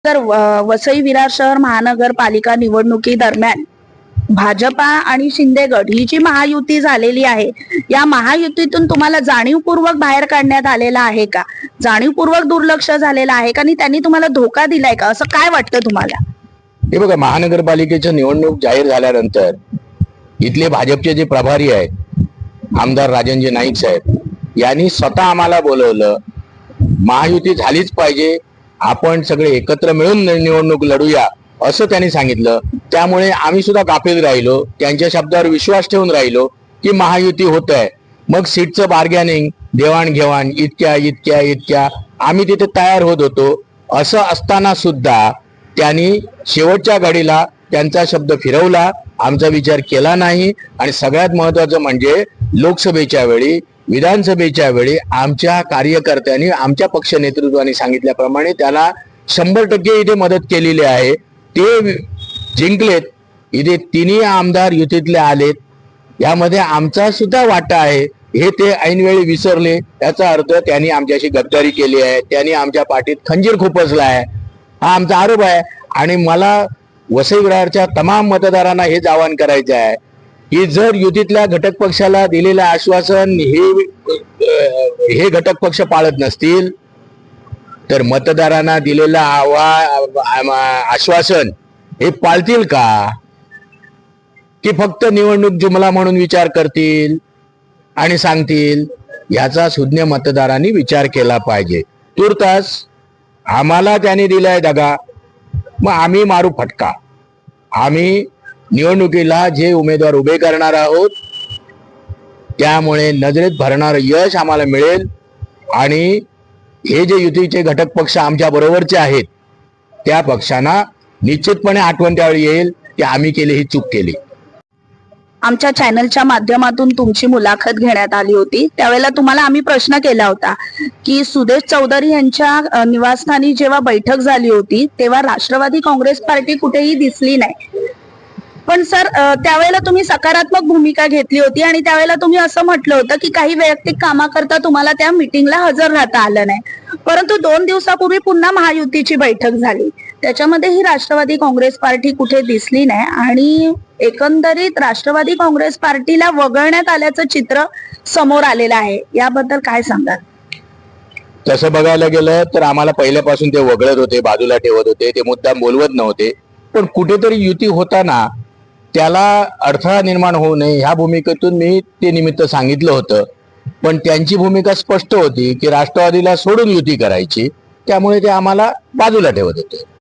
Sir, Vasai Virar शहर महानगरपालिका निवडणुकीदरम्यान भाजपा आणि शिंदे गट ही जी महायुती झालेली आहे, या महायुतीतून तुम्हाला जाणीवपूर्वक बाहेर काढण्यात आलेला आहे का? जाणीवपूर्वक दुर्लक्ष झालेलं आहे का? आणि त्यांनी तुम्हाला धोका दिलाय का? असं काय वाटतं तुम्हाला? हे बघा, महानगरपालिकेची निवडणूक जाहीर झाल्यानंतर इथले भाजपचे जे प्रभारी आहेत, आमदार राजनजी नाईक साहेब यांनी स्वतः आम्हाला बोलवलं. महायुती झालीच पाहिजे, आपण सगळे एकत्र मिळून निवडणूक लढूया असं त्यांनी सांगितलं. त्यामुळे आम्ही सुद्धा गाफील राहिलो, त्यांच्या शब्दावर विश्वास ठेवून राहिलो की महायुती होत आहे. मग सीटचं बार्गेनिंग, देवाणघेवाण इतक्या इतक्या इतक्या आम्ही तिथे तयार होत होतो. असं असताना सुद्धा त्यांनी शेवटच्या घडीला त्यांचा शब्द फिरवला, आमचा विचार केला नाही. आणि सगळ्यात महत्वाचं म्हणजे लोकसभेच्या वेळी, विधानसभेच्या वेळी आमच्या कार्यकर्त्यांनी, आमच्या पक्ष नेतृत्वाने सांगितल्याप्रमाणे त्याला 100% इथे मदत केलेली आहे. ते जिंकलेत, इथे तिन्ही आमदार युतीतले आलेत, यामध्ये आमचा सुद्धा वाटा आहे. हे ते ऐनवेळी विसरले. याचा अर्थ त्यांनी आमच्याशी गद्दारी केली आहे, त्यांनी आमच्या पाठीत खंजीर खुपसला आहे, हा आमचा आरोप आहे. आणि मला वसई विरारच्या तमाम मतदारांना हेच आवाहन करायचं आहे की जर युतीतल्या घटक पक्षाला दिलेलं आश्वासन हे घटक पक्ष पाळत नसतील तर मतदारांना दिलेलं आश्वासन हे पाळतील का? की फक्त निवडणूक जुमला म्हणून विचार करतील आणि सांगतील? याचा सुज्ञ मतदारांनी विचार केला पाहिजे. तुर्तास आम्हाला त्यांनी दिलाय दगा, मग आम्ही मारू फटका. आम्ही निवडणुकीला जे उमेदवार उभे करणार आहोत त्यामुळे नजरेत भरणार यश आम्हाला मिळेल. आणि हे जे युतीचे घटक पक्ष आमच्या बरोबरचे आहेत त्या पक्षांना निश्चितपणे आठवण त्यावेळी येईल की आम्ही केली ही चूक केली. आमच्या चॅनलच्या माध्यमातून तुमची मुलाखत घेण्यात आली होती. त्यावेळेला तुम्हाला आम्ही प्रश्न केला होता की सुदेश चौधरी यांच्या निवासस्थानी जेव्हा बैठक झाली होती तेव्हा राष्ट्रवादी काँग्रेस पार्टी कुठेही दिसली नाही. पण सर, त्यावेळेला तुम्ही सकारात्मक भूमिका घेतली होती आणि त्यावेळेला तुम्ही असं म्हटलं होतं की काही वैयक्तिक कामाकरता तुम्हाला त्या मीटिंगला हजर राहता आलं नाही. परंतु 2 दिवसापूर्वी पुन्हा महायुतीची बैठक झाली, त्याच्यामध्ये ही राष्ट्रवादी काँग्रेस पार्टी कुठे दिसली नाही. आणि एकंदरीत राष्ट्रवादी काँग्रेस पार्टीला वगळण्यात आल्याचं चित्र समोर आलेलं आहे. याबद्दल काय सांगाल? तसं बघायला गेलं तर आम्हाला पहिल्यापासून ते वगळत होते, बाजूला ठेवत होते, ते मुद्दाम बोलवत नव्हते. पण कुठेतरी युती होताना त्याला अडथळा निर्माण होऊ नये ह्या भूमिकेतून मी ते निमित्त सांगितलं होतं. पण त्यांची भूमिका स्पष्ट होती की राष्ट्रवादीला सोडून युती करायची, त्यामुळे ते आम्हाला बाजूला ठेवत होते.